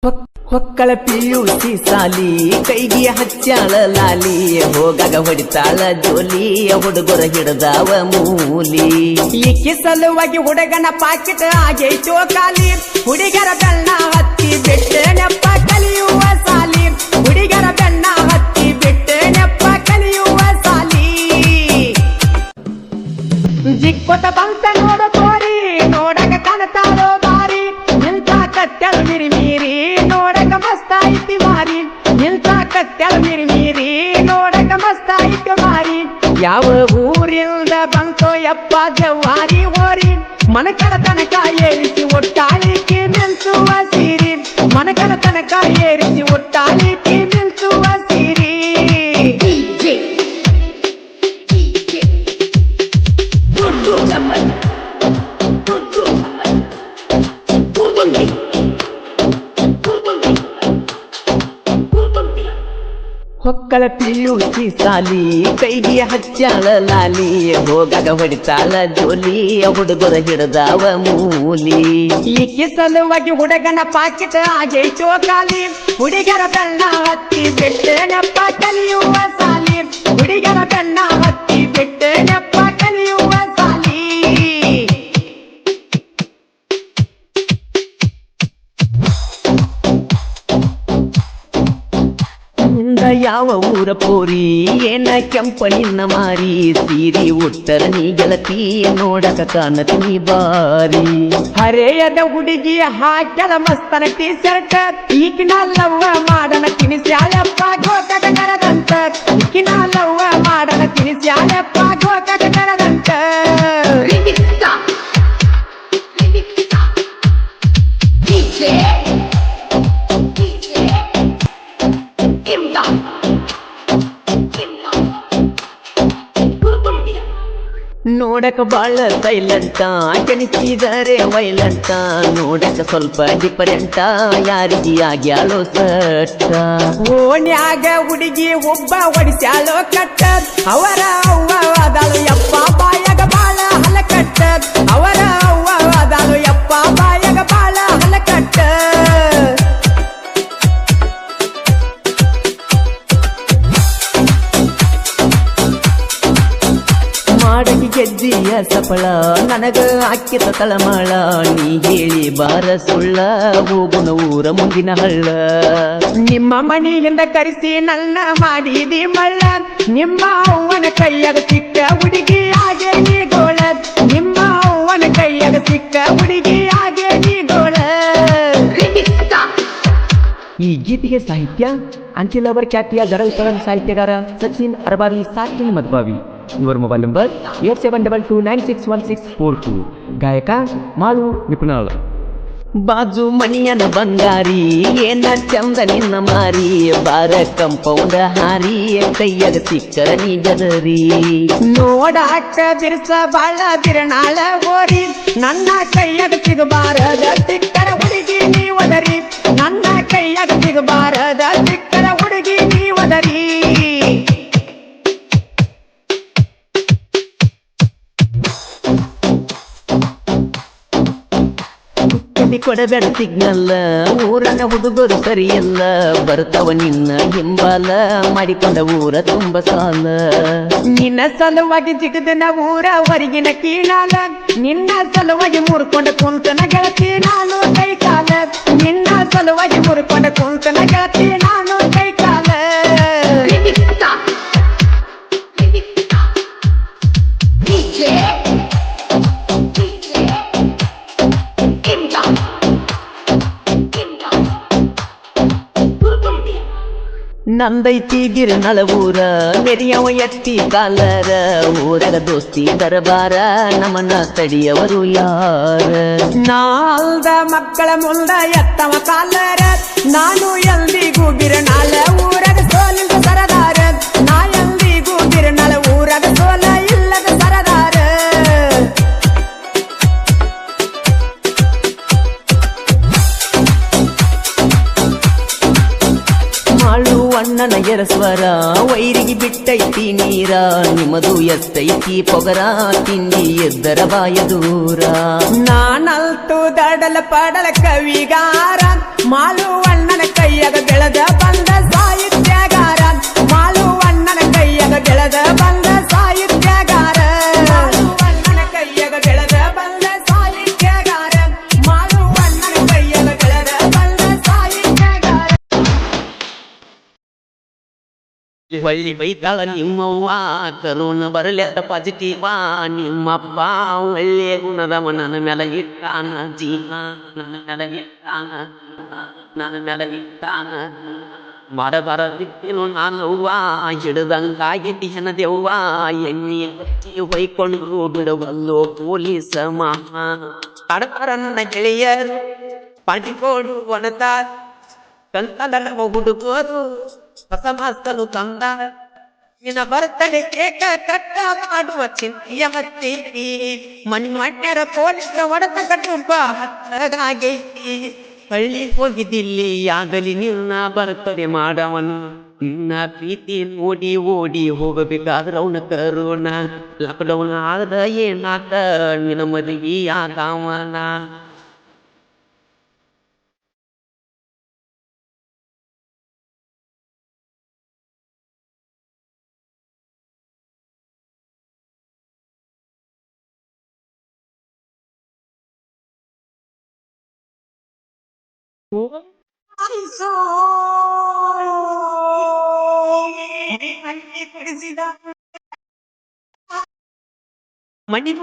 ಹೊಕ್ಕಳ PUC ಸಾಲಿ ಕೈಗೆ ಹಚ್ಚಾಳ ಲಾಲಿ ಹೋಗಾಗ ಹೊಡಿತಾಳ ಜೋಲಿ ಹುಡುಗರ ಹಿಡದಾವ ಮೂಲಿ ಈಕೆ ಸಲುವಾಗಿ ಹುಡುಗನ ಪಾಕೆಟ್ ಆಗೈತೋ ಖಾಲಿ ಹುಡುಗರ ಬೆಣ್ಣ ಹತ್ತಿ ಬಿಟ್ಟೆ ನೆಪ್ಪ ಕಲಿಯುವ ಸಾಲಿ ಹುಡುಗರ ಬೆಣ್ಣ ಹತ್ತಿ ಬಿಟ್ಟೆ ನೆಪ್ಪ ಕಲಿಯುವ ಸಾಲಿ ಜಿಕ್ಕೊತ ಬಂತ ನೋಡ ತೋರಿ ನೋಡಕ ಕಾಣತಾಳೋ ಬಾರಿ ನಿಂತ ಕತ್ತಳ ಮಿರಿ ಮೀರಿ ನೋಡಕ ಮಸ್ತ ಐತಿ ಮಾರಿ ನಿಂತ ಕತ್ತಳ ಮಿರಿ ಮೀರಿ ನೋಡಕ ಮಸ್ತ ಐತಿ ಮಾರಿ ಯಾವ ಊರಿಂದ ಬಂತೋ ಯಪ್ಪ ಜವಾರಿ ಓರಿ ಮನಕರ ತನಕ ಏರಿಸಿ ಒಟ್ಟಾಳಿಕೆ ನಿಲ್ಸುವ ಸೀರಿ ಮನಕರ ತನಕ ಏರಿಸಿ ಒಟ್ಟಾಳಿಕೆ ನಿಲ್ಸುವ ಸೀರಿ ಹೊಕ್ಕಳ ಪಿಯುಸಿ ಸಾಲಿ ಕೈಗೆ ಹಚ್ಚಾಳ ಲಾಲಿ ಹೋಗಾಗ ಹೊಡಿತಾಳ ಜೋಲಿ ಹುಡುಗರ ಹಿಡದಾವ ಮೂಲಿ ಈಕೆ ಸಲುವಾಗಿ ಹುಡುಗನ ಪಾಕೆಟ್ ಆಗೈತೋ ಖಾಲಿ ಹುಡುಗರ ಬೆಣ್ಣ ಹತ್ತಿ ಬಿಟ್ಟೆ ನೆಪ್ಪ ಕಲಿಯುವ ಸಾಲಿ ಹುಡುಗರ ಬೆಣ್ಣ ಹತ್ತಿ ಬಿಟ್ಟೆ ನೆಪ್ಪ ಕಲಿಯುವ ಸಾಲಿ ಯಾವ ಊರ ಪೋರಿ ಏನ ಕೆಂಪ ನಿನ್ನ ಮಾರಿ ಸೀರಿ ಉತ್ತರ ನೀ ಗೆಳತಿ ನೋಡಕ ಕಾಣತಿ ಬಾರಿ ಹರೆಯದ ಹುಡುಗಿ ಹಾಕ್ಯಲ ಮಸ್ತನ ಟೀ ಶರ್ಟ್ ಈಕಿನ ಲವ್ವ ಮಾಡನ ತಿನಿಸ್ಯಾಳಪ್ಪ ಗೋಕಟ ಕರದಂತ ಈಕಿನ ಲವ್ವ ಮಾಡನ ತಿನಿಸ್ಯಾಳಪ್ಪ ಗೋಕಟ ಕರದಂತ ನೋಡಕ ಬಾಳ ಸೈಲೆಂಟ ಕೆಣಿಸಿದರೆ ವೈಲೆಂಟ ನೋಡಕ ಸ್ವಲ್ಪ ಡಿಫರೆಂಟ ಯಾರಿಗೆ ಆಗ್ಯಾಳೋ ಸಟ್ಟ ಓಣ್ಯಾಗ ಹುಡುಗಿ ಒಬ್ಬ ಹೊಡಿಸ್ಯಾಳೋ ಕಟ್ಟ ಅವರ ಅವ್ವ ಅದಾಳು ಯಪ್ಪ ಬಾಯಾಗ ಬಾಳ ಹಲಕಟ್ಟ ಅವರ ಅವ್ವ ಅದಾಳು ಯಪ್ಪ ಬಾಯಾಗ ಬಾಳ ಹಲಕಟ್ಟ ಮಾಡಗಿ ಗೆಜ್ಜಿಯ ಸಫಳ ನನಗ ಅಕ್ಕಿತ ತಳಮಾಳ ನೀ ಹೇಳಿ ಬಾರ ಸುಳ್ಳ ಹೋಗುನ ಊರ ಮುಂದಿನ ಹಳ್ಳ ನಿಮ್ಮ ಮನೆಯಿಂದ ಕರೆಸಿ ನನ್ನ ಮಾಡಿದಿ ಮಳ್ಳ ನಿಮ್ಮ ಅವ್ವನ ಕೈಯಾಗ ಸಿಕ್ಕ ಹುಡುಗಿ ಹಾಗೆ ನೀ ಗೋಳ ನಿಮ್ಮ ಅವ್ವನ ಕೈಯಾಗ ಸಿಕ್ಕ ಹುಡುಗಿ ಹಾಗೆ ನೀ ಗೋಳ ಈ ಗೀತೆಗೆ ಸಾಹಿತ್ಯ ಅಂಚಿಲ್ ಅವರ್ ಖ್ಯಾತಿಯ ಜರಲ್ಪರನ್ ಸಾಹಿತ್ಯಗಾರ ಸಚಿನ್ ಅರಬಾವಿ ಸಾಕಿನ್ ಮದ್ಭಾವಿ ಇವರ ಮೊಬೈಲ್ ನಂಬರ್ 8722961642 ಗಾಯಕ ಮಾಳು ನಿಪುಣಾಳ ಬಾಜು ಮನಿಯನ ಬಂಗಾರಿ ಏನ ಚಂದ ನಿನ್ನ ಮಾರಿ ಬಾರ ಕಂಪೌಂಡ ಹಾರಿ ಕೈಯಾಗ ಸಿಕ್ಕರ ನೀ ಗದರಿ ನೋಡಾಕ ಬಿರ್ಸ ಬಾಳ ಬಿರಣಾಳ ಹೋರಿ ನನ್ನ ಕೈಯಾಗ ಸಿಗಬಾರದ ಸಿಕ್ಕರ ಹುಡುಗಿ ನೀವದರಿ ನನ್ನ ಕೈಯಾಗ ಸಿಗಬಾರದ ಸಿಕ್ಕರ ಹುಡುಗಿ ನೀವದರಿ ಕೊಡಬೇಡ ಸಿಗ್ನಲ್ಲ ಊರನ ಹುಡುಗರು ಸರಿಯಲ್ಲ ಬರ್ತಾವ ನಿನ್ನ ಹಿಂಬಾಲ ಮಾಡಿಕೊಂಡ ಊರ ತುಂಬ ಸಾಲ ನಿನ್ನ ಸಲುವಾಗಿ ಜಿಗದನ ಊರ ಹೊರಗಿನ ಕೀಳಾಲ ನಿನ್ನ ಸಲುವಾಗಿ ಮುರ್ಕೊಂಡ ಕುಂತನ ಗೆಳತಿ ನಾನು ಕೈ ಕಾಲ ನಿನ್ನ ಸಲುವಾಗಿ ಮುರ್ಕೊಂಡ ಕುಂತನ ಗೆಳತಿ ನಾನು ಕೈ ಕಾಲ ನಂದೈತಿ ಗಿರ್ನಳ ಊರ ಮೆರಿಯವ ಎತ್ತಿ ಕಾಲರ ಊರಗ ದೋಸ್ತಿ ದರಬಾರ ನಮನ ತಡಿಯವರು ಯಾರ ನಾಲ್ದ ಮಕ್ಕಳ ಮುಂದ ಎತ್ತವ ಕಾಲರ ನಾನು ಎಂದಿಗೂ ಗಿರ್ನಾಳ ಊರಗ ಸೋಲಿಲ್ಲ ಸರದಾರ ನಾ ಎಂದಿಗೂ ಗಿರ್ನಾಳ ಊರಗ ಸೋಲ ಇಲ್ಲದ ಸರದಾರ ಅಣ್ಣನ ಎರಸ್ವರ ವೈರಿಗೆ ಬಿಟ್ಟೈತಿ ನೀರ ನಿಮ್ಮದು ಎಷ್ಟೈತಿ ಪೊಗರ ತಿಂಡಿ ಎದ್ದರ ಬಾಯ ದೂರ ನಾನಲ್ತು ದಡಲ ಪಡಲ ಕವಿಗಾರ ಮಾಲು ಹೊಳ್ಳಿ ಬೈತಾಳ ನಿಮ್ಮವ್ವ ಕರೋನ ಬರಲೆತ್ತ ಪಾಸಿಟಿವ ನಿಮ್ಮಪ್ಪ ಒಳ್ಳೆ ಗುಣದವ ನನ್ನ ಮೇಲೆ ಇಟ್ಟಾನ ಜೀವ ನನ್ನ ಮೇಲೆ ಇಟ್ಟಾನ ನನ್ನ ಮೇಲೆ ಇಟ್ಟಾನ ಬರ ದಿಕ್ಕಿನು ನಾನವ್ವ ಹಿಡ್ದಂಗಾಗಿಟ್ಟಿ ಹೆಣದೆವ್ವ ಎಣ್ಣೆ ಹಚ್ಚಿ ಹೊಯ್ಕೊಂಡು ಬಿಡಬಲ್ಲು ಪೊಲೀಸ ಮಾಮ ಕಡತರ ನನ್ನ ಗೆಳೆಯರು ಪಾಟಿಕೋಡು ಒಣತ ಕಂತಲ ಹುಡುಗರು ಹೊಸ ಮಾಸ್ತಲು ತಂದ ನಿನ್ನ ಬರ್ತಡೆ ಕೇಕ ಕಟ್ಟ ಮಾಡುವ ಚಿಂತೆಯ ಮತ್ತೀತಿ ಮಣ್ಣರ ಪೊಲೀಸ ಹೊಡೆತ ಕಟ್ಟುಬ್ಬ ಹತ್ತದಾಗೈತಿ ಹಳ್ಳಿ ಹೋಗಿದ್ದಿಲ್ಲಿ ಆಗಲಿ ನಿನ್ನ ಬರ್ತಡೆ ಮಾಡವನು ನಿನ್ನ ಪ್ರೀತಿ ಓಡಿ ಓಡಿ ಹೋಗಬೇಕಾದ್ರೆ ಅವನ ಕರೋಣ ಲಾಕ್ಡೌನ್ ಆದ ಏನಾತ ನಿನ್ನ ಮದುವೆ ಆದವನ ಮಣಿ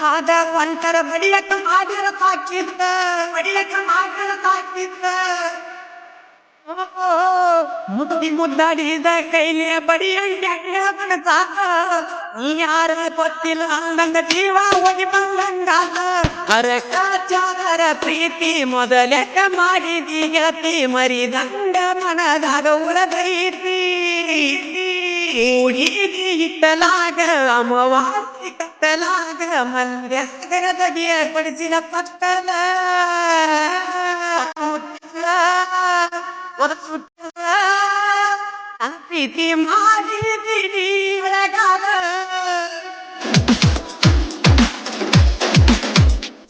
ಆದ ಒಂಥರ ಬಡಿಯಕ್ಕ ಮಾಡಿರ ತಾಕಿದ್ದ ಬಡಿಯಕ್ಕ ಮಾಡಿರ ತಾಕಿದ್ದ ಮುದ್ದಾಡಿದ ಕೈಲಿ ಬಡಿಯಣ್ಣ ಸಾಕ ನೀ ಯಾರ ಗೊತ್ತಿಲ್ಲ ಅಂದಂಗ ಜೀವ ಒಗಿ ಬಂದಂಗಾದ ಅರಕಾರ ಪ್ರೀತಿ ಮೊದಲೆಕ್ಕ ಮಾಡಿದಿ ಗೆಳತಿ ಮರಿದಂಡ ಮನದಾಗ ಉಳದೈತಿ ಊಡಿದಿ ಇತ್ತಲಾಗ ಅಮವಾಸಿ ಕತ್ತಲಾಗ ಮಲ್ಯದಗಿಯ ಪಡಿಸಿದ ಪಕ್ಕಲ ಪ್ರೀತಿ ಮಾಡಿದ್ದೀನಿ ಬೆಳಗಾದ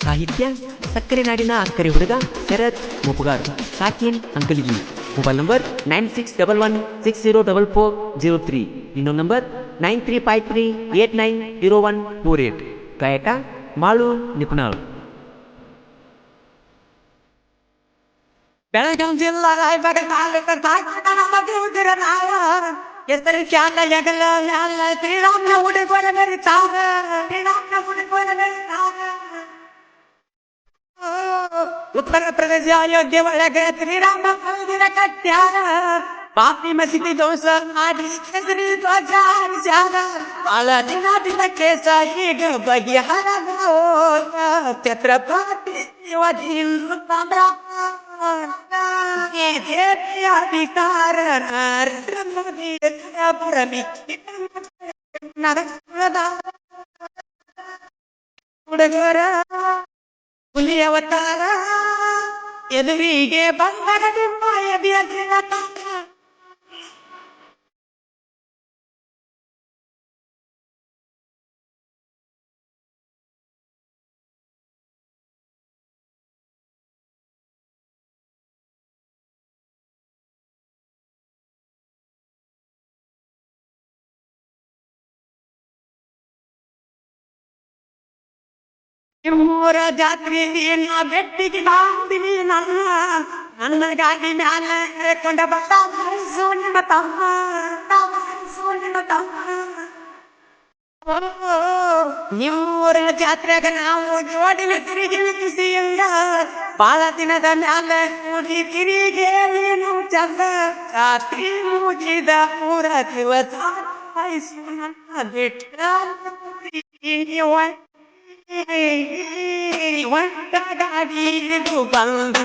ಸಾಹಿತ್ಯ ಸಕ್ಕರೆ ನಾಡಿನ ಅಕ್ಕರೆ ಹುಡುಗ ಶರತ್ ಮುಪ್ಪುಗಾರ್ ಸಾಕಿನ್ ಅಂಕಲಿಗಿ ಮೊಬೈಲ್ ನಂಬರ್ 9611604403 ಇನ್ನೊಂದು ನಂಬರ್ 9353890148 ಗಾಯಕ ಮಾಳು ನಿಪುಣಾಳ್ ಬೆಳಗಾಂ ಜಿಲ್ಲಾ ರಾಯಬಾಗ ತಾಲೂಕ ಹೆಸರು ಚಾಲ ಜಗಲ ಶ್ರೀರಾಮನ ಹುಡುಗರ ಮೆರಿತಾವ ಶ್ರೀರಾಮನ ಹುಡುಗರ ಮೆರಿತಾವ ಉತ್ತರ ಪ್ರದೇಶ ಅಯೋಧ್ಯೆ ಒಳಗೆ ಶ್ರೀರಾಮ ಮಂದಿರ ಕಟ್ಟ್ಯಾರ ಪಾಪಿ ಮಸೀದಿ ದೋಷ ಮಾಡಿ ಹೆಸರಿ ಧ್ವಜ ಹಾರಿಸ್ಯಾರ ಬಾಳ ದಿನ ಕೇಸ ಈಗ ಬಗೆಹರದ ಛತ್ರಪತಿ ಶಿವಾಜಿಂದ್ರ ಅಧಿಕಾರ ಹುಡುಗರ ಹುಲಿ ಅವತಾರ ಎದುರಿಗೆ ಬಂದರ ನಿಮ್ಮ ಎದೆಯ ನಿಮ್ಮೂರ ಜಾತ್ರೆ ನಾ ಬೆಟ್ಟಿಗೆ ಬಾಂದಿನಿ ನನ್ನ ಗಾಡಿ ಮ್ಯಾಲ ಕೊಂಡ ಬತ್ತ ನಿಮ್ಮ ತಮ್ಮ ನಿಮ್ಮ ತಮ್ಮ ನಿಮ್ಮೂರ ಜಾತ್ರೆಗ ನಾವು ಜೋಡಿನ ತಿರುಗಿ ಬಿಸಿಯಿಂದ ಬಾಳ ದಿನದ ಮ್ಯಾಲ ಕೂಡಿ ತಿರುಗೇನು ಚಂದ ರಾತ್ರಿ ಮುಗಿದ ಮೂರ ದಿವಸ ಬಿಟ್ಟ ಗಾಡಿ ಬಂದು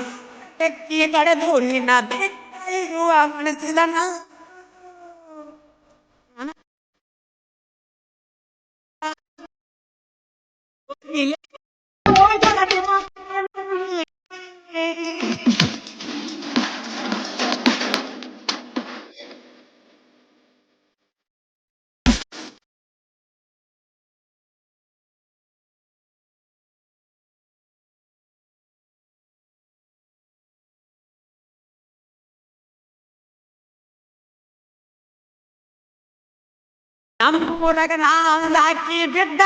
ತೆಕ್ಕಿ ಕಡೆದು ನಿನ್ನ ಬೆಟ್ಟಿರುವ ಮನಸ್ಸಿದ ನಮ್ಮೂರಾಗ ನಾಕಿ ಬಿದ್ದ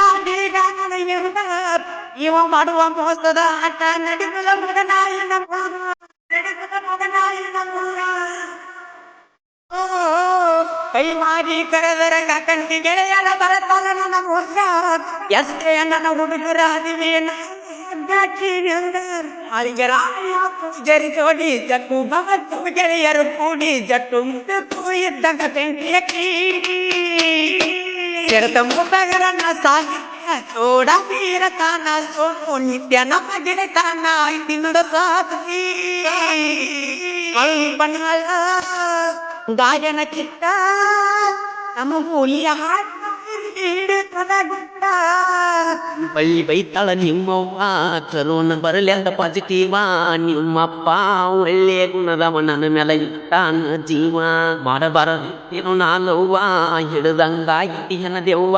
ಇವ ಮಾಡುವ ಮೋಸದ ಆಟ ನಡೆದ ಮಗನಾಯಿ ನಡೆದ ಮಗನಾಯಿ ಕೈ ಮಾಡಿ ಕರೆದರ ಕಂಡಿ ಗೆಳೆಯನ ಬರತಾನ ನನ್ನ ಮುಖ ಎಷ್ಟೇ ನನ್ನ ಹುಡುಗರ ಅದಿವೇನ ಜರಿ ಜೋಡಿ ಜಟ್ಟು ಭಗತ್ತು ಗೆಳೆಯರು ಕೂಡಿ ಜಟ್ಟು ಮುಟ್ಟು ಇದ್ದಂಗ ಮುಖಗಳನ್ನ ಸಾಗಿಯ ಚೋಡ ಬೀರತಾನ ಸೋನು ನಿತ್ಯ ನಮ್ಮ ಗೆಳೆತಾನ ತಿನ್ನದ ಸಾಧಿ ಬಣ್ಣಗಳ ಗಾಯನ ಚಿತ್ತ ನಮ್ಮ ಹುಲಿಯ ಬಳ್ಳಿ ಬೈತಾಳ ನಿಮ್ಮವ್ವ ಕರೋನ ಬರಲೆಲ್ಲ ಪಾಸಿಟಿವ ನಿಮ್ಮಪ್ಪ ಒಳ್ಳೆ ಗುಣದವ ನನ್ನ ಮೇಲೆ ಇಟ್ಟಾನ ಜೀವ ಮಾಡಬಾರದು ನಾನವ್ವ ಹಿಡ್ದಂಗಾಗಿ ದೆವ್ವ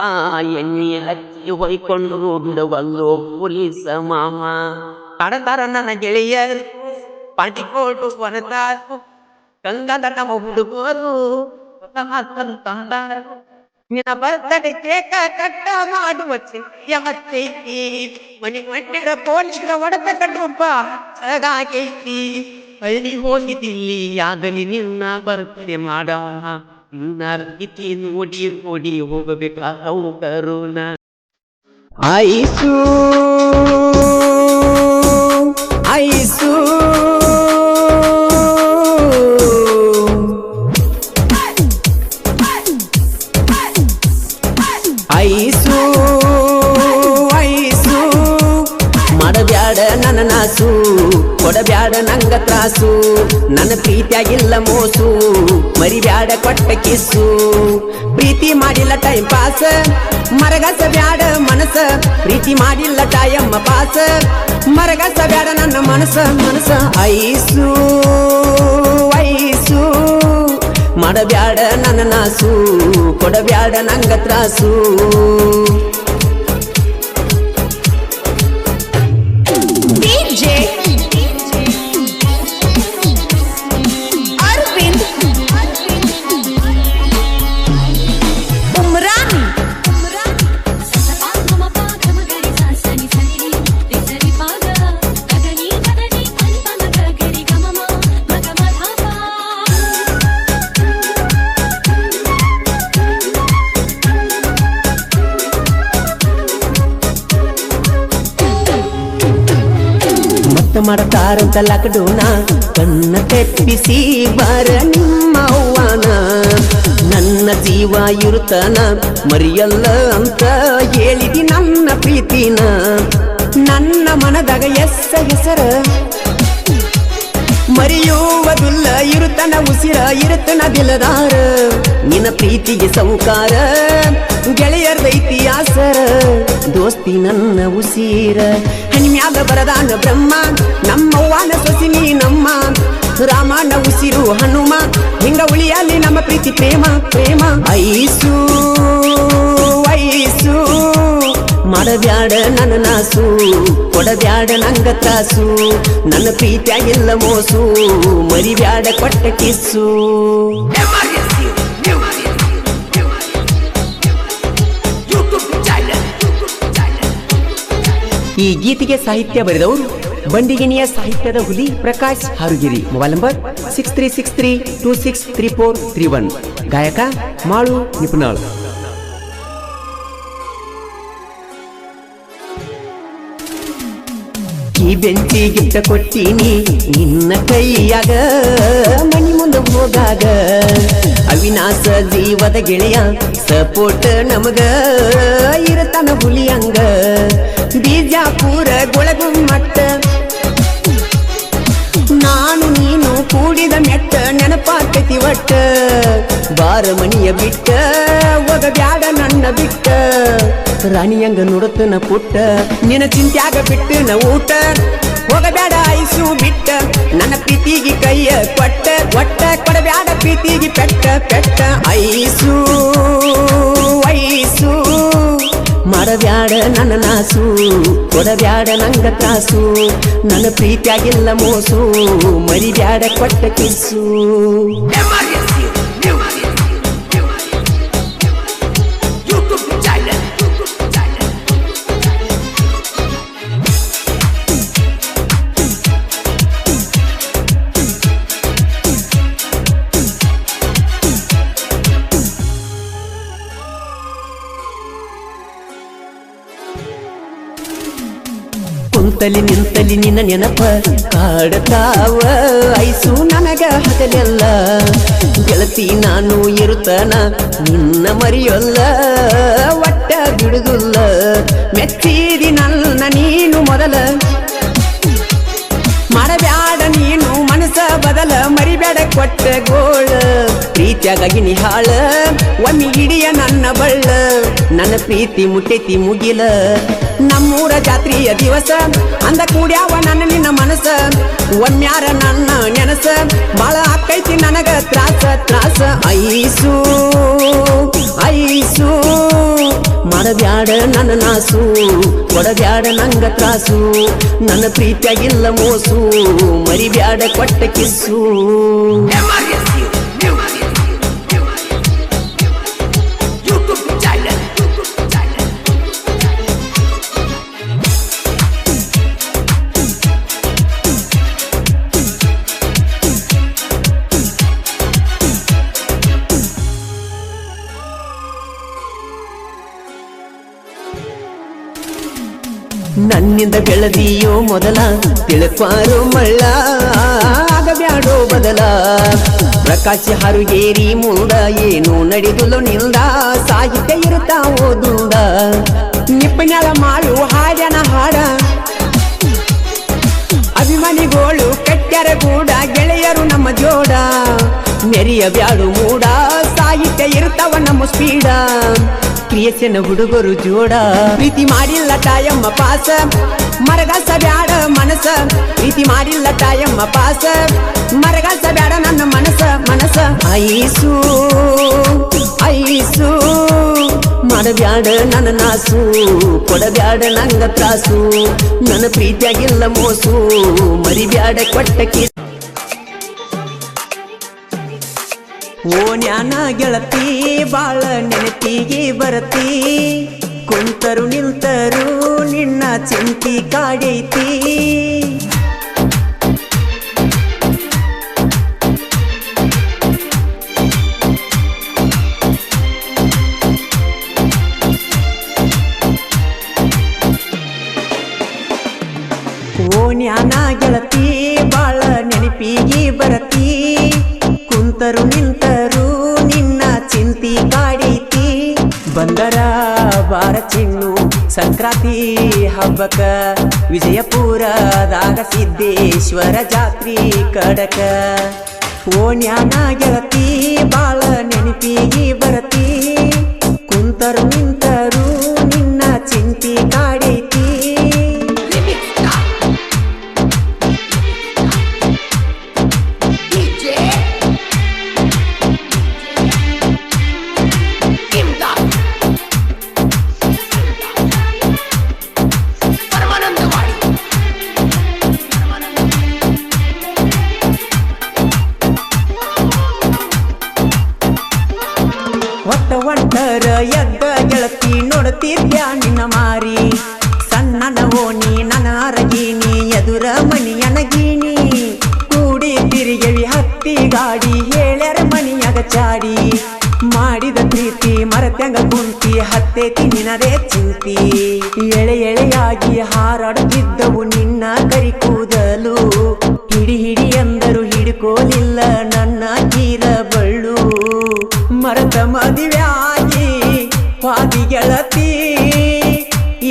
ಎಣ್ಣೆ ಹಚ್ಚಿ ಹೊಯ್ಕೊಂಡು ಬಿಡವಲ್ಲೋ ಪೊಲೀಸ ಮಾವ ಕಡತಾರ ನನ್ನ ಗೆಳೆಯರು ಪಾಟಿಕೋಟು ಹೊರತಾರು ಗಂಗದ ನಮ್ಮ ಹುಡುಗರು ನಿನ್ನ ಬರ್ತಡೆ ಕೇಕ ಕಟ್ಟ ಮಾಡುವ ಚಿಂತೆಯಮತ್ತೈತಿ ಮನೆ ಮಂಡ್ಯದ ಪೊಲೀಸರ ಹೊಡೆತ ಕಟ್ಟುಪ್ಪ ಹಾಗೈತಿ ಅಲ್ಲಿ ಹೋಗಿದ್ದಿಲ್ಲಿ ಆಗಲಿ ನಿನ್ನ ಬರ್ತಡೆ ಮಾಡ ನಿನ್ನ ರೀತಿ ನೋಡಿ ನೋಡಿ ಹೋಗಬೇಕಾದವು ಕರುಣ ಐಸು ಐಸು ಐಸು ಐಸು ಮಾಡಬ್ಯಾಡ ನನ್ನ ನಾಸು ಕೊಡಬ್ಯಾಡ ನಂಗ ತ್ರಾಸು ನನ್ನ ಪ್ರೀತಿಯಾಗಿಲ್ಲ ಮೋಸು ಮರಿಬ್ಯಾಡ ಕೊಟ್ಟ ಕಿಸ್ಸು ಪ್ರೀತಿ ಮಾಡಿಲ್ಲ ಟೈಮ್ ಪಾಸ್ ಮರಗಸ ಬ್ಯಾಡ ಮನಸ ಪ್ರೀತಿ ಮಾಡಿಲ್ಲ ಟೈಮ್ ಪಾಸ್ ಮರಗಸ ಬ್ಯಾಡ ನನ್ನ ಮನಸ ಮನಸ ಐಸು ಐಸು ಮಾಡಬ್ಯಾಡ ನನ್ನ ನಾಸು ಕೊಡಬ್ಯಾಡ ನಂಗ ತ್ರಾಸು ಡಿಜೆ ಅರವಿಂದ್ ಉಮ್ರಾನ್ ಮಾಡತಾರಂತ ಲಾಕ್ಡೌನ ಕಣ್ಣ ತೆಪ್ಪಿಸಿ ಬಾರ ನಿಮ್ಮ ಅವ್ವಾನ ನನ್ನ ಜೀವ ಇರುತ್ತಾನ ಮರಿಯಲ್ಲ ಅಂತ ಹೇಳಿದಿ ನನ್ನ ಪ್ರೀತಿನ ನನ್ನ ಮನದಾಗ ಹೆಸರ ಮರೆಯುವುದಿಲ್ಲ ಇರುತ್ತನ ಉಸಿರ ಇರುತ್ತನ ದಿಲದಾರ ನಿನ್ನ ಪ್ರೀತಿಗೆ ಸೌಕಾರ ಗೆಳೆಯರ್ದೈತಿ ಆಸರ ದೋಸ್ತಿ ನನ್ನ ಉಸಿರ ಹನಿಮ್ಯಾಗ ಬರದಾನ ಬ್ರಹ್ಮ ನಮ್ಮವ್ವನ ಸೊಸಿನಿ ನಮ್ಮ ರಾಮನ ಉಸಿರು ಹನುಮ ಹಿಂಗ ಉಳಿಯಲ್ಲಿ ನಮ್ಮ ಪ್ರೀತಿ ಪ್ರೇಮ ಪ್ರೇಮ ಐಸು ಐಸು ಮಾಡಬ್ಯಾಡ ನನ್ನ ನಾಸು ಕೊಡಬ್ಯಾಡ ನಂಗ ತ್ರಾಸು ನನ್ನ ಪ್ರೀತಿಯಾಗಿಲ್ಲ ಮೋಸು ಮರಿಬ್ಯಾಡ ಕೊಟ್ಟ ಕಿಸ್ಸು ಈ ಗೀತೆಗೆ ಸಾಹಿತ್ಯ ಬರೆದವರು ಬಂಡಿಗಿಣಿಯ ಸಾಹಿತ್ಯದ ಹುಲಿ ಪ್ರಕಾಶ್ ಹಾರುಗಿರಿ ಮೊಬೈಲ್ ನಂಬರ್ 6363263431 ಗಾಯಕ ಮಾಳು ನಿಪುಣಾಳ್ ಈ ಬೆಂಚಿ ಗಿಟ್ಟ ಕೊಟ್ಟಿನಿ ನಿನ್ನ ಕೈಯಾಗ ಮನಿ ಮುಂದೆ ಹೋಗಾಗ ಅವಿನಾಶ ಜೀವದ ಗೆಳೆಯ ಸಪೋರ್ಟ್ ನಮಗ ಇರತನ ಹುಲಿಯಂಗ ಬಿಜಾಪುರ ಗೊಳಗುಮ್ಮಟ್ಟ ನಾನು ನೀನು ಕೂಡಿದ ಮೆಟ್ಟ ನೆನಪಾಕತಿ ಒಟ್ಟ ಬಾರ ಮನಿಯ ಬಿಟ್ಟ ಒಗಬ್ಯಾಡ ನನ್ನ ಬಿಟ್ಟ ರಾಣಿಯಂಗ ನುಡತನ ಪುಟ್ಟ ನಿನ್ನ ಚಿಂತ್ಯಾಗ ಬಿಟ್ಟು ನ ಊಟ ಹೋಗಬ್ಯಾಡ ಐಸು ಬಿಟ್ಟ ನನ್ನ ಪ್ರೀತಿಗೆ ಕೈಯ ಕೊಟ್ಟ ಒಟ್ಟ ಕೊಡಬ್ಯಾಡ ಪ್ರೀತಿಗೆ ಪೆಟ್ಟ ಪೆಟ್ಟ ಐಸು ಐಸು ಮಾಡಬ್ಯಾಡ ನನ್ನ ನಾಸು ಕೊಡಬ್ಯಾಡ ನಂಗ ತ್ರಾಸು ನನ್ನ ಪ್ರೀತಿಯಾಗಿಲ್ಲ ಮೋಸು ಮರಿಬ್ಯಾಡ ಕೊಟ್ಟ ಕಿಸ್ಸು ಕುಂತಲಿ ನಿಂತಲಿ ನಿನ್ನ ನೆನಪ ಕಾಡತಾವ ಐಸು ನನಗ ಹಗಲೆಲ್ಲ ಗೆಳತಿ ನಾನು ಇರುತ್ತನ ನಿನ್ನ ಮರಿಯೊಲ್ಲ ಒಟ್ಟ ಬಿಡುದಿಲ್ಲ ಮೆಚ್ಚಿದಿ ನನ್ನ ನೀನು ಮೊದಲ ಮಾಡಬ್ಯಾಡ ನೀನು ಮನಸ ಬದಲ ಮರಿಬೇಡ ಕೊಟ್ಟ ಗೋಳ ಪ್ರೀತಿಯಾಗಿ ನಿಹಾಳ ಒಮ್ಮೆ ಹಿಡಿಯ ನನ್ನ ಬಳ್ಳ ನನ್ನ ಪ್ರೀತಿ ಮುಟ್ಟೈತಿ ಮುಗಿಲ ನಮ್ಮೂರ ಜಾತ್ರೆಯ ದಿವಸ ಅಂದ ಕೂಡ್ಯಾವ ನನ್ನ ನಿನ್ನ ಮನಸ ಒಮ್ಮ್ಯಾರ ನನ್ನ ನೆನಸ ಬಾಳ ಆಕೈತಿ ನನಗ ತ್ರಾಸ ತ್ರಾಸ ಐಸು ಐಸು ಮಾಡಬ್ಯಾಡ ನನ್ನ ನಾಸು ಕೊಡಬ್ಯಾಡ ನಂಗ ತ್ರಾಸು ನನ್ನ ಪ್ರೀತಿಯಾಗಿಲ್ಲ ಮೋಸು ಮರಿಬ್ಯಾಡ ಕೊಟ್ಟ ಕಿಸ್ಸು ನನ್ನಿಂದ ಬೆಳೆದಿಯೋ ಮೊದಲ ತಿಳ್ಕ್ವಾರೋ ಮಳ್ಳ ಆಗಬ್ಯಾಡೋ ಬದಲ ಪ್ರಕಾಶ ಹಾರುಗೇರಿ ಮುಂದ ಏನು ನಡೆದುಲು ನಿಲ್ದ ಸಾಹಿತ್ಯ ಇರುತ್ತಾ ಓದುಂದ ನಿಪ್ಪಣ್ಯಾಳ ಮಾಡು ಹಾಡ್ಯನ ಹಾಡ ಅಭಿಮಾನಿಗಳು ಕಟ್ಟ್ಯಾರ ಕೂಡ ಗೆಳೆಯರು ನಮ್ಮ ಜೋಡ ಮೆರಿಯ ಬ್ಯಾಡು ಮೂಡ ಸಾಹಿತ್ಯ ಇರ್ತಾವ ನಮ್ಮ ಸ್ಪೀಡ ಕ್ರಿಯೇಷನ್ ಹುಡುಗರು ಜೋಡ ಪ್ರೀತಿ ಮಾಡಿಲ್ಲ ತಾಯಮ್ಮ ಪಾಸ ಮರಗಾಸ ಬ್ಯಾಡ ಮನಸ ಪ್ರೀತಿ ಮಾಡಿಲ್ಲ ತಾಯಮ್ಮ ಪಾಸ ಮರಗಾಸ ಬ್ಯಾಡ ನನ್ನ ಮನಸ ಮನಸ ಐಸು ಐಸು ಮಾಡಬ್ಯಾಡ ನನ್ನ ನಾಸು ಕೊಡಬ್ಯಾಡ ನಂಗ ತ್ರಾಸು ನನ್ನ ಪ್ರೀತಿಯಾಗಿಲ್ಲ ಮೋಸು ಮರಿಬ್ಯಾಡ ಕೊಟ್ಟಕ್ಕೆ ಓ ನ್ಯಾನ ಗೆಳತಿ ಬಾಳ ನೆನಪಿಗೆ ಬರತಿ ಕುಂತರು ನಿಲ್ತರು ನಿನ್ನ ಚಿಂತಿ ಕಾಡೈತಿ ಓ ನ್ಯಾನ ಗೆಳತಿ ಬಾಳ ನೆನಪಿಗೆ ಬರತಿ ಕುಂತರು ನಿಂತರು ನಿನ್ನ ಚಿಂತಿ ಕಾಡೈತಿ ಬಂದರ ಬಾರ ಚಿನ್ನು ಸಂಕ್ರಾಂತಿ ಹಬ್ಬಕ ವಿಜಯಪುರದಾಗ ಸಿದ್ದೇಶ್ವರ ಜಾತ್ರಿ ಕಡಕ ಓ ನ್ಯಾನ ಗೆಳತಿ ಬಾಳ ನೆನಪಿಗೆ ಬರತಿ ಕುಂತರು ನಿಂತರು ನಿನ್ನ ಚಿಂತಿ ಕಾಡೈತಿ ಒಂಟರ ಎದ್ದ ಗೆಳತಿ ನೋಡುತ್ತಿದ್ಯಾ ನಿನ್ನ ಮಾರಿ ಸಣ್ಣನ ಓಣಿ ನನ್ನ ಅರಗೀನಿ ಎದುರ ಮಣಿಯನಗೀನಿ ಕೂಡಿ ತಿರುಗವಿ ಹತ್ತಿ ಗಾಡಿ ಹೇಳ್ಯಾರ ಮಣಿಯಾಗ ಚಾಡಿ ಮಾಡಿದ ಪ್ರೀತಿ ಮರತ್ಯಂಗ ಕುಂತಿ ಹತ್ತೈತಿ ನಿನದೇ ಚಿಂತಿ ಎಳೆ ಎಳೆಯಾಗಿ ಹಾರಾಡುತ್ತಿದ್ದವು ನಿನ್ನ ಕರಿ ಕೂದಲು ಹಿಡಿ ಹಿಡಿ ಎಂದರು ಹಿಡ್ಕೋಲಿಲ್ಲ ನನ್ನ ಕೀರ ಬಳ್ಳು ಮರತ ಮದುವೆಯಾಗಿ ಪಾದಿ ಗೆಳತಿ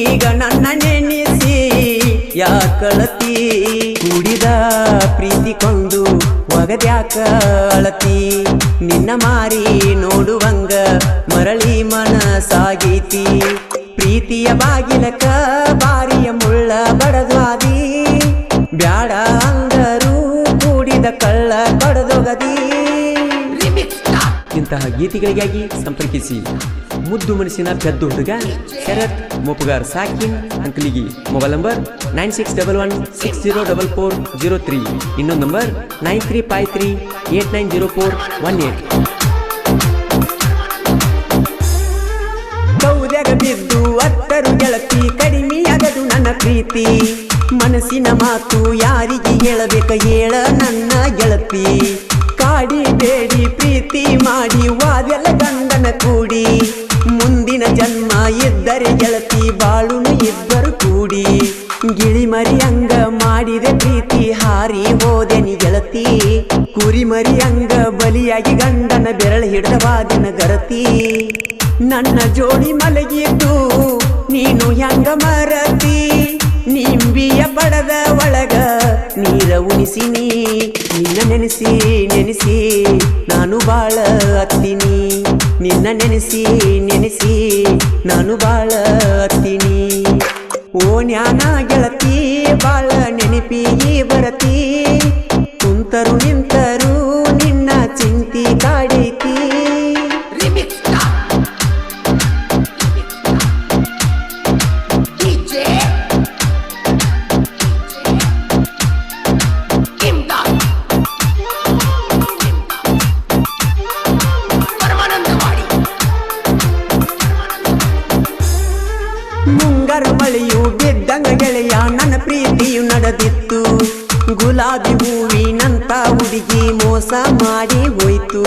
ಈಗ ನನ್ನ ನೆನೆಸಿ ಯಾಕಳತಿ ಕುಡಿದ ಪ್ರೀತಿ ಕೊಂಡು ಒಗದ್ಯಾಕ ಅಳತಿ ನಿನ್ನ ಮಾರಿ ನೋಡುವಂಗ ಮರಳಿ ಮನಸಾಗೈತಿ ಪ್ರೀತಿಯ ಬಾಗಿಲಕ ಬಾರಿಯ ಮುಳ್ಳ ಬಡದ್ವಾದಿ ಬ್ಯಾಡ ಅಂದರು ಕೂಡಿದ ಕಳ್ಳ ಬಡದೊಗದಿ ಇಂತಹ ಗೀತೆಗಳಿಗಾಗಿ ಸಂಪರ್ಕಿಸಿ ಮುದ್ದು ಮನಸ್ಸಿನ ಪೆದ್ದು ಹುಡುಗ ಶರತ್ ಮೋಪುಗಾರ್ ಸಾಕಿನ್ ಅಂಕಲಿಗಿ ಮೊಬೈಲ್ ನಂಬರ್ 9611604403 ಇನ್ನೊಂದು ನಂಬರ್ 9353890418 ಕೌದ್ಯಾಗ ಬಿದ್ದು ಅತ್ತರು ಗೆಳತಿ ಕಡಿಮೆಯಾಗದು ನನ್ನ ಪ್ರೀತಿ ಮನಸ್ಸಿನ ಮಾತು ಯಾರಿಗೆ ಹೇಳಬೇಕ ಹೇಳ ನನ್ನ ಗೆಳತಿ ಕಾಡಿ ಬೇಡಿ ಪ್ರೀತಿ ಮಾಡಿ ವಾದೆಲ್ಲ ಗಂಡನ ಕೂಡಿ ಮುಂದಿನ ಜನ್ಮ ಇದ್ದರೆ ಗೆಳತಿ ಬಾಳುನು ಇಬ್ಬರು ಕೂಡಿ ಗಿಳಿ ಮರಿಯ ಕುರಿ ಮರಿ ಅಂಗ ಬಲಿಯಾಗಿ ಗಂಡನ ಬೆರಳು ಹಿಡಿದ ಬಾದಿನ ಗರತಿ ನನ್ನ ಜೋಡಿ ಮಲಗಿದ್ದು ನೀನು ಹೆಂಗ ಮರತಿ ನಿಂಬಿಯ ಪಡದ ಒಳಗ ನೀರ ಉಣಿಸಿನಿ ನಿನ್ನ ನೆನೆಸಿ ನೆನೆಸಿ ನಾನು ಬಾಳ ಹತ್ತೀನಿ ನಿನ್ನ ನೆನೆಸಿ ನೆನೆಸಿ ನಾನು ಬಾಳ ಹತ್ತೀನಿ ಓ ನ್ಯಾನ ಗೆಳತಿ ಬಾಳ ನೆನಪಿಗೆ ಬರತಿ ಕುಂತರು ನಿಂತರು ನಿನ್ನ ಚಿಂತಿ ಕಾಡೈತಿ ಮುಂಗಾರು ಮಳೆಯು ಬಿದ್ದಂಗ ಗೆಳೆಯ ನನ್ನ ಪ್ರೀತಿಯು ನಡೆದಿತ್ತು ಗುಲಾಬಿ ಹೂವಿನಂತ ಹುಡುಗಿ ಮೋಸ ಮಾಡಿ ಹೋಯ್ತು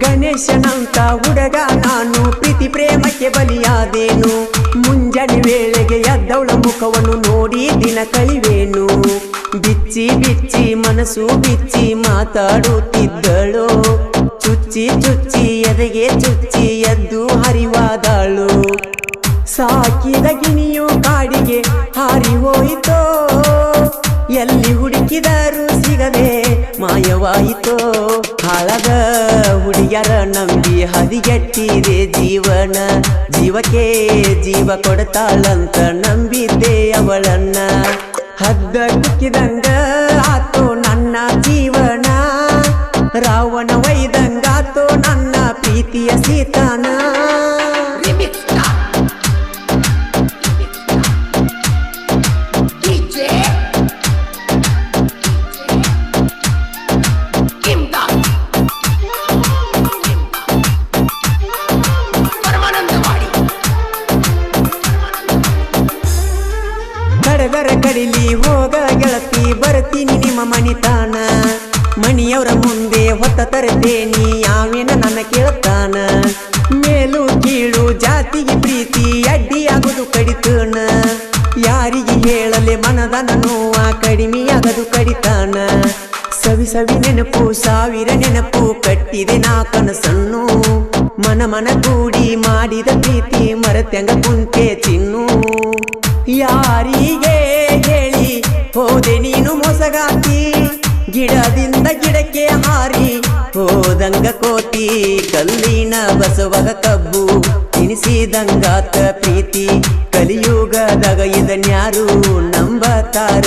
ಗಣೇಶನಂತ ಹುಡುಗ ನಾನು ಪ್ರೀತಿ ಪ್ರೇಮಕ್ಕೆ ಬಲಿಯಾದೇನು ಮುಂಜಾನೆ ವೇಳೆಗೆ ಎದ್ದವಳ ಮುಖವನ್ನು ನೋಡಿ ದಿನ ಕಳಿವೇನು ಬಿಚ್ಚಿ ಬಿಚ್ಚಿ ಮನಸ್ಸು ಬಿಚ್ಚಿ ಮಾತಾಡುತ್ತಿದ್ದಳು ಚುಚ್ಚಿ ಚುಚ್ಚಿ ಎದೆಗೆ ಚುಚ್ಚಿ ಎದ್ದು ಹರಿವಾದಳು ಸಾಕಿದ ಗಿಣಿಯು ಕಾಡಿಗೆ ಹಾರಿ ಹೋಯಿತೋ ಎಲ್ಲಿ ಹುಡುಕಿದರೂ ಸಿಗದೆ ಮಾಯವಾಯಿತೋ ಹಾಳದ ಹುಡುಗಿಯರ ನಂಬಿ ಹದಿಗೆಟ್ಟಿದೆ ಜೀವನ ಜೀವಕ್ಕೆ ಜೀವ ಕೊಡ್ತಾಳಂತ ನಂಬಿದ್ದೆ ಅವಳನ್ನ ಹದ್ದ ಕುಕ್ಕಿದಂಗ ಆತೋ ನನ್ನ ಜೀವನ ರಾವಣ ವೈದಂಗಾತೋ ನನ್ನ ಪ್ರೀತಿಯ ಸೀತಾನ ಕಡಗರ ಕಡಿಲಿ ಹೋಗ ಗೆಳತಿ ಬರ್ತೀನಿ ನಿಮ್ಮ ಮಣಿತಾನ ಮಣಿಯವರ ಮುಂದೆ ಹೊತ್ತ ತರ್ತೇನಿ ಯಾವೇನ ನನ್ನ ಕೇಳ್ತಾನ ಮೇಲು ಕೀಳು ಜಾತಿಗೆ ಪ್ರೀತಿ ಅಡ್ಡಿಯಾಗುದು ಕಡಿತನ ಯಾರಿಗೆ ಹೇಳಲೆ ಮನದನ ನೋವ ಕಡಿಮೆಯಾಗದು ಕಡಿತಾನ ಸವಿ ಸವಿ ನೆನಪು ಸಾವಿರ ನೆನಪು ಕಟ್ಟಿದೆ ನಾ ಕನಸನ್ನು ಮನ ಮನ ಕೂಡಿ ಮಾಡಿದ ಪ್ರೀತಿ ಮರತ್ಯಂಗ ಕುಂತೆ ತಿನ್ನು ಯಾರಿಗೆ ಹೇಳಿ ಹೋದೆ ನೀನು ಮೋಸಗಾತಿ ಗಿಡದಿಂದ ಗಿಡಕ್ಕೆ ಹಾರಿ ಹೋದಂಗ ಕೋತಿ ಕಲ್ಲಿನ ಬಸವಗ ಕಬ್ಬು ತಿನಿಸಿದಂಗಾತ ಪ್ರೀತಿ ಕಲಿಯುಗದಾಗ ಇದನ್ಯಾರು ನಂಬತಾರ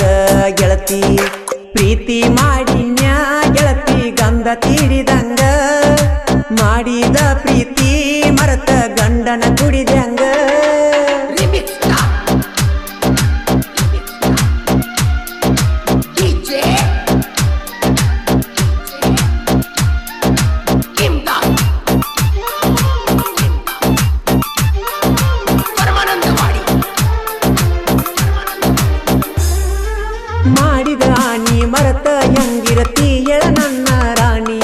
ಗೆಳತಿ ಪ್ರೀತಿ ಮಾಡಿನ್ಯಾ ಗೆಳತಿ ಗಂಧ ತೀಡಿದಂಗ ಮಾಡಿದ ಪ್ರೀತಿ ಮರತ ಗಂಡನ ಕುಡಿದಂಗ ಮಾಡಿದ ಆನಿ ಮರತ ಹೆಂಗಿರತಿ ಹೇಳ ನನ್ನ ರಾಣಿ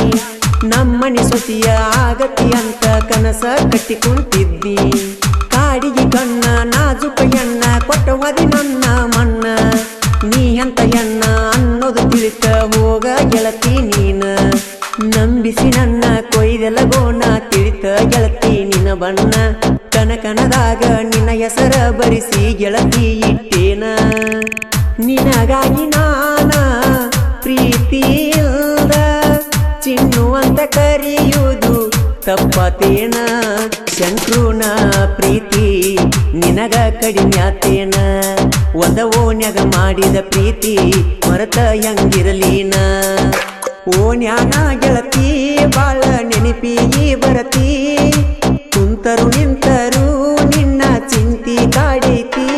ನಮ್ಮನಿ ಸೊಸಿಯ ಆಗತಿ ಅಂತ ಕನಸ ಕಟ್ಟಿ ಕುಂತಿದ್ದಿ ಕಾಡಿಗೆ ಕಣ್ಣ ನಾಜುಕ ಎಣ್ಣ ಕೊಟ್ಟವದಿ ನನ್ನ ಮಣ್ಣ ನೀ ಅಂತ ಎಣ್ಣ ಅನ್ನೋದು ತಿಳಿತ ಹೋಗ ಗೆಳತಿ ನೀನ ನಂಬಿಸಿ ನನ್ನ ಕೊಯ್ದೆಲ್ಲ ಗೋಣ ತಿಳಿತ ಗೆಳತಿ ನಿನ್ನ ಬಣ್ಣ ಕನಕನದಾಗ ನಿನ್ನ ಹೆಸರ ಬರಿಸಿ ಗೆಳತಿ ಇಟ್ಟೇನ ನಿನಗಾಗಿ ನಾನ ಪ್ರೀತಿಯಿಂದ ಚಿನ್ನು ಅಂತ ಕರೆಯುವುದು ತಪ್ಪತೇನ ಶಂಕ್ರುನ ಪ್ರೀತಿ ನಿನಗ ಕಡಿಮ್ಯಾತೇನ ಒಂದ ಓಣ್ಯಾಗ ಮಾಡಿದ ಪ್ರೀತಿ ಮರತ ಹೆಂಗಿರಲೀನ ಓಣ್ಯಾನ ಗೆಳತಿ ಬಾಳ ನೆನಪಿಗೆ ಬರತಿ ಕುಂತರು ನಿಂತರು ನಿನ್ನ ಚಿಂತಿ ಕಾಡೈತಿ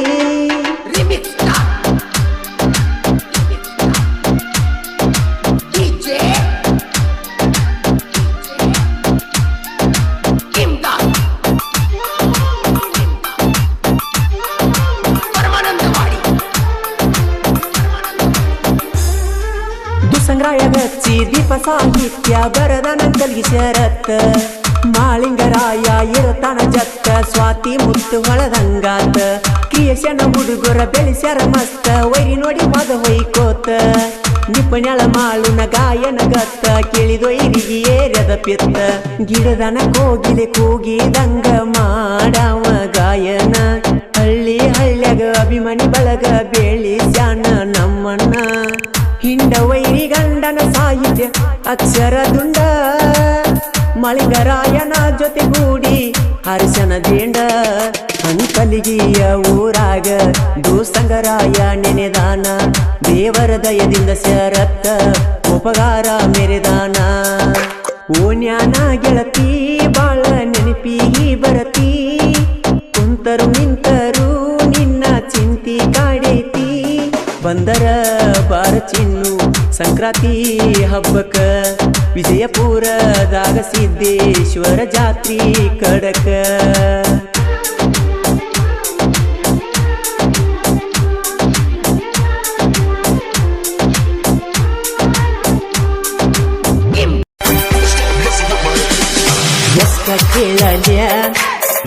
ಸಂಗ್ರಾಯ ಗಚ್ಚಿ ದೀಪ ಸಾಹಿತ್ಯ ಬರದನ ಕಲ್ಗಿ ಶರತ್ ಮಾಳಿಂಗರಾಯ ಇರತಾನ ಜತ್ತ ಸ್ವಾತಿ ಮುತ್ತು ಹೊಳದಂಗಾತ ಕ್ರಿಯೇಷನ್ ಹುಡುಗರ ಬೆಳೆಸ್ಯಾರ ಮಸ್ತ ವೈರಿ ನೋಡಿ ಮದ ಹೊಯ್ಕೋತ ನಿಪಣ್ಯಾಳ ಮಾಳುನ ಗಾಯನ ಗತ್ತ ಕೇಳಿದೊಯ್ರಿಗೆ ಏರ್ಯದ ಪಿತ್ತ ಗಿಡದನ ಕೋಗಿಲೆ ಕೂಗಿದಂಗ ಮಾಡವ ಗಾಯನ ಹಳ್ಳಿ ಹಳ್ಳ್ಯಾಗ ಅಭಿಮಾನಿ ಬಳಗ ಬೇಳಿಸ್ಯಾನ ನಮ್ಮಣ್ಣ ಹಿಂಡ ವೈರಿ ಗಂಡನ ಸಾಹಿತ್ಯ ಅಕ್ಷರ ದುಂಡ ಮಳಿಂಗರಾಯನ ಜೊತೆಗೂಡಿ ಹರ್ಷನ ದಿಂಡ ಅಂಕಲಿಗಿಯ ಊರಾಗ ದೂಸಂಗರಾಯ ನೆನೆದಾನ ದೇವರ ದಯದಿಂದ ಶರತ್ತ ಉಪಕಾರ ಮೆರೆದಾನ ಓನ್ಯಾನ ಗೆಳತಿ ಬಾಳ ನೆನಪಿಗಿ ಬರತಿ ಕುಂತರು ನಿಂತರು ನಿನ್ನ ಚಿಂತಿ ಕಾಡೈತಿ ಬಂದರ ಬಾರ ಚಿನ್ನು ಸಂಕ್ರಾಂತಿ ಹಬ್ಬಕ್ಕ ವಿಜಯಪುರದಾಗ ಸಿದ್ದೇಶ್ವರ ಜಾತ್ರಿ ಕಡಕ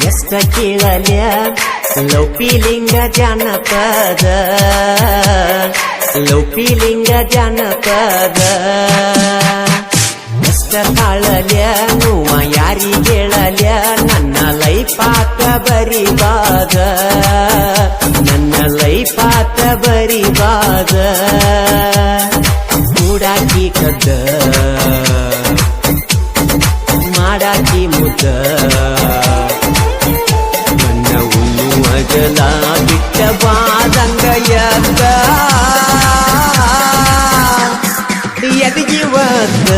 ಎಷ್ಟ ಕೇಳಲ್ಯ ಲೌಪಿಲಿಂಗ ಜಾನಪದ ಲೌಪಿಲಿಂಗ ಜಾನಪದ ಎಷ್ಟ ತಾಳಲ್ಯ ನೋವ ಯಾರಿ ಕೇಳಲ್ಯ ನನ್ನ ಲೈಫಾತ ಬರಿಬಾದ ನನ್ನ ಲೈಫಾತ ಬರಿಬಾದ ಕೂಡಾಕಿ ಕದ್ದ ಮಾಡಾಕಿ ಮುದ್ದ ನನ್ನ ಉಣ್ಣುವಗಲ ಬಿಟ್ಟ ಬಾದಂಗ ಎದ್ದ ಎದಗಿ ಒದ್ದ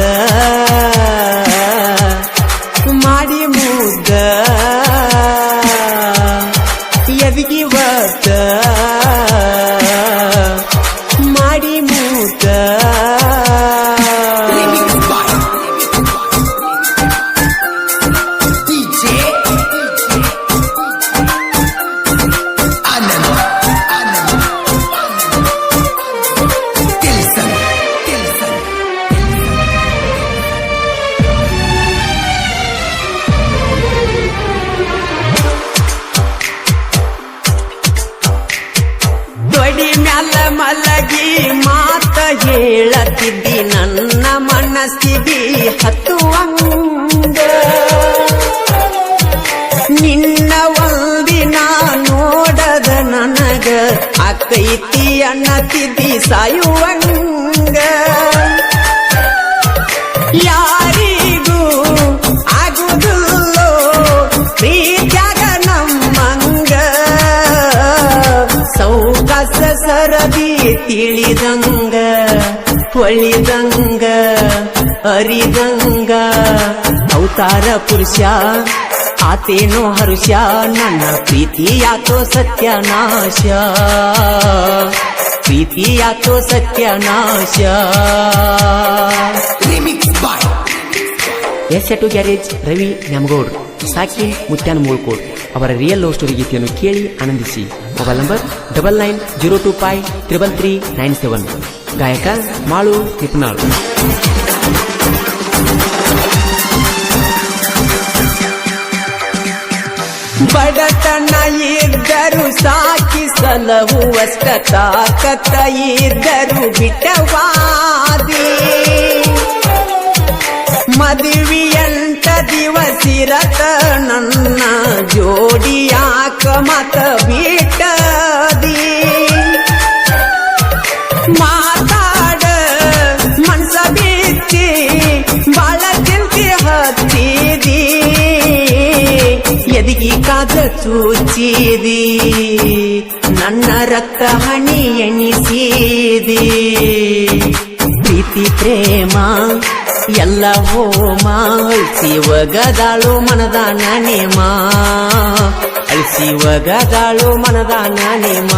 ಮಾಡಿ ಮುದ್ದ ಎದಗಿ ಒದ್ದ ಮಾಡಿ ಮುದ್ದ ಮಲಗಿ ಮಾತ ಹೇಳತಿದ್ದಿ ನನ್ನ ಮನಸ್ಸಿಗೆ ಹತ್ತುವಂಗ ನಿನ್ನ ಒಂದಿನ ನೋಡದ ನನಗ ಅಕ್ಕೈತಿ ಅನ್ನತಿದ್ದಿ ಸಾಯುವಂಗ ಯಾರಿಗೂ ಆಗುವುದಿಲ್ಲೋ ಪ್ರೀತ್ಯಾಗ ನಮ್ಮಂಗ ಸೌಕಾಸ ಸರದಿ ತಿಳಿದಂಗ ಹೊಳಿದಂಗ ಅರಿದಂಗ ಅವತಾರ ಪುರುಷ ಆತೇನೋ ಹರುಷ ನನ್ನ ಪ್ರೀತಿಯಾತೋ ಸತ್ಯನಾಶ ಪ್ರೀತಿಯಾತೋ ಸತ್ಯನಾಶ ಎಸ್2 ಗ್ಯಾರೇಜ್ ರವಿ ನ್ಯಾಮಗೌಡ್ ಸಾಕಿನ್ ಮುತ್ಯಾನ ಮೂಳ್ಕೋಡ್ ಅವರ ರಿಯಲ್ ಲವ್ ಸ್ಟೋರಿ ಗೀತೆಯನ್ನು ಕೇಳಿ ಆನಂದಿಸಿ. Mobile number 9902533397. ಗಾಯಕ ಮಾಳು ನಿಪುಣಾಳ್. ಬಡತನ ಇದ್ದರು ಸಾಕಿಸಲುವಷ್ಟ ತಾಕತ್ತ ಇದ್ದರು ಬಿಟ್ಟವಾದಿ ಮದುವೆಯಂತ ದಿವಸಿರತ ನನ್ನ ಜೋಡಿಯಾಕ ಮತ ಬಿಟ್ಟದಿ ಮಾತಾಡ ಮನ್ಸ ಬಿಚ್ಚಿ ಬಾಳ ಚಿಂತೆ ಹತ್ತಿದಿ ಎದಗಿ ಕಾದ ಚೂಚಿದಿ ನನ್ನ ರಕ್ತ ಹನಿ ಎಣಿಸಿದಿ ಪ್ರೀತಿ ಪ್ರೇಮ ಎಲ್ಲ ಹೋಮ ಅಳಿಸಿ ಒಗದಾಳು ಮನದಾನ ನೇಮ ಅಳಿಸಿ ಒಗದಾಳು ಮನದಾನ ನೇಮ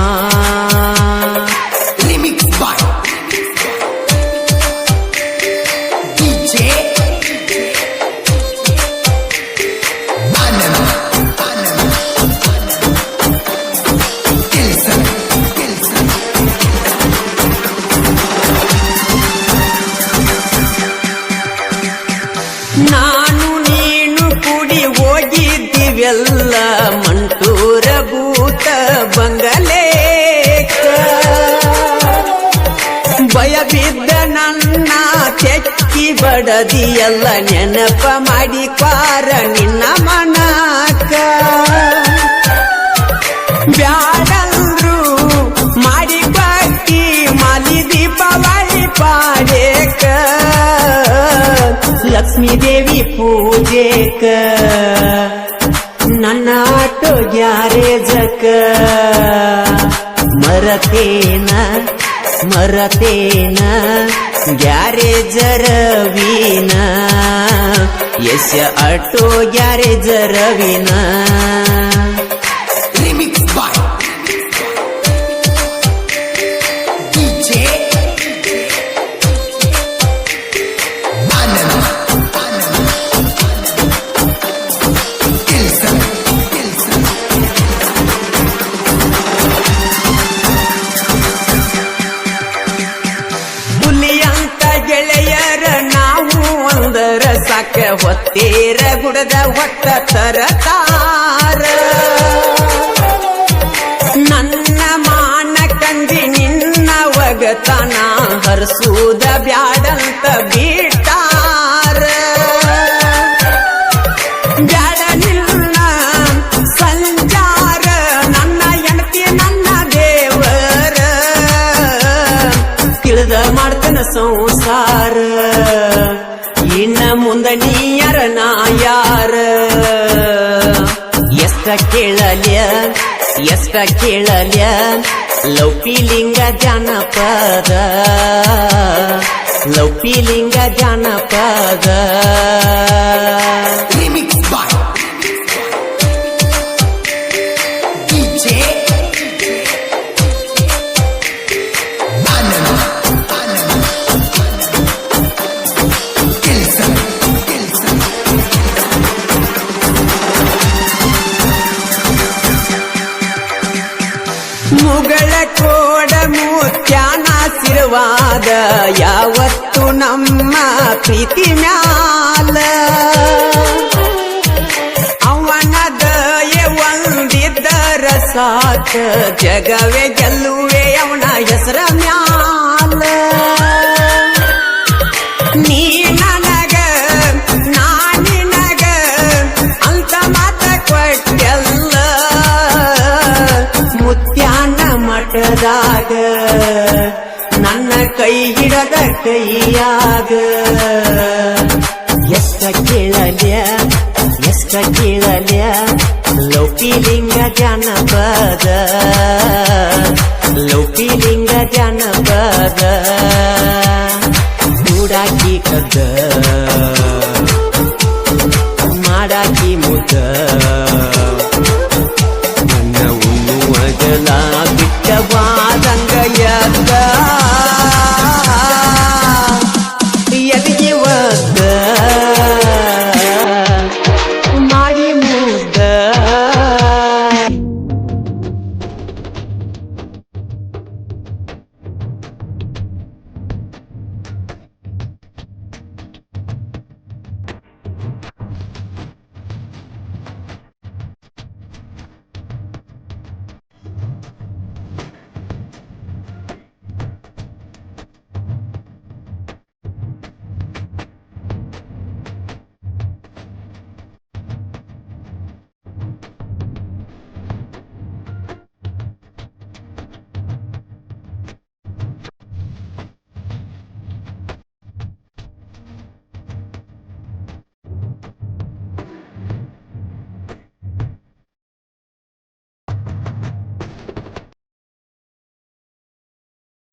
ನಾನು ನೀನು ಕೂಡಿ ಹೋಗಿದ್ದೀವೆಲ್ಲ ಮಂಟೂರ ಭೂತ ಬಂಗಲೇಕ ಭಯ ಬಿದ್ದ ಬಡದಿಯಲ್ಲ ನೆನಪ ಮಾಡಿ ಕ್ವಾರ ನಿನ್ನ ಮನಕ ಬ್ಯಾಡಂದ್ರು ಮಾಡಿ ಬಟ್ಟಿ ಮಾಲಿ ದೀಪಾವಳಿ ಪಾಡೇಕ ಲಕ್ಷ್ಮೀ ದೇವಿ ಪೂಜೆಕ ನನ್ನ ಆಟೋ ಗ್ಯಾರೇಜಕ ಮರತೇನ ಗ್ಯಾರೇಜ ರವೀನ ಯಶ ಆಟೋ ಗ್ಯಾರೇಜ ರವೀನ ಸಾಕ ಹೊತ್ತೇರ ಗುಡದ ಹೊತ್ತ ತರತಾರ ನನ್ನ ಮಾನ ಕಂದಿ ನಿನ್ನ ಒಗತನ ಹರಸೂದ ಬ್ಯಾಡಂತ ಬಿಟ್ಟಾರ ಬ್ಯಾಡ ನಿನ್ನ ಸಂಚಾರ ನನ್ನ ಹೆಂಡತಿ ನನ್ನ ದೇವರ ತಿಳಿದ ಮಾಡ್ತನ ಸಂಸಾರ ಇನ್ನ ಮುಂದ ನೀಯರ ನಾ ಯಾರ ಎಷ್ಟ ಕೇಳಲ್ಯ ಲೌಪಿಲಿಂಗ ಜಾನಪದ ಮುಗಳ ಕೋಡ ಮುತ್ಯಾನಾಶೀರ್ವಾದ ಯಾವತ್ತು ನಮ್ಮ ಪ್ರೀತಿ ಮ್ಯಾಲ ಅವನ ದಯೆ ಒಂದಿದ್ದರ ಸಾಕ ಜಗವೇ ಗೆಲ್ಲುವೆ ಅವನ ಹೆಸರ ಮ್ಯಾಲ ನೀ ನನಗ ನಾ ನಿನಗ ಅಂತ ಮಾತ ಕೊಟ್ಟೆಲ್ಲ ಮುತ್ಯಾನ ಮಠದಾಗ ನನ್ನ ಕೈ ಹಿಡದ ಕೈಯಾಗ ಎಷ್ಟ ಕೇಳಲ್ಯ ಲೌಕಿಲಿಂಗ ಜಾನಪದ ಕೂಡಾಕಿ ಕದ್ದ ಮಾಡಾಕಿ ಮುದ್ದ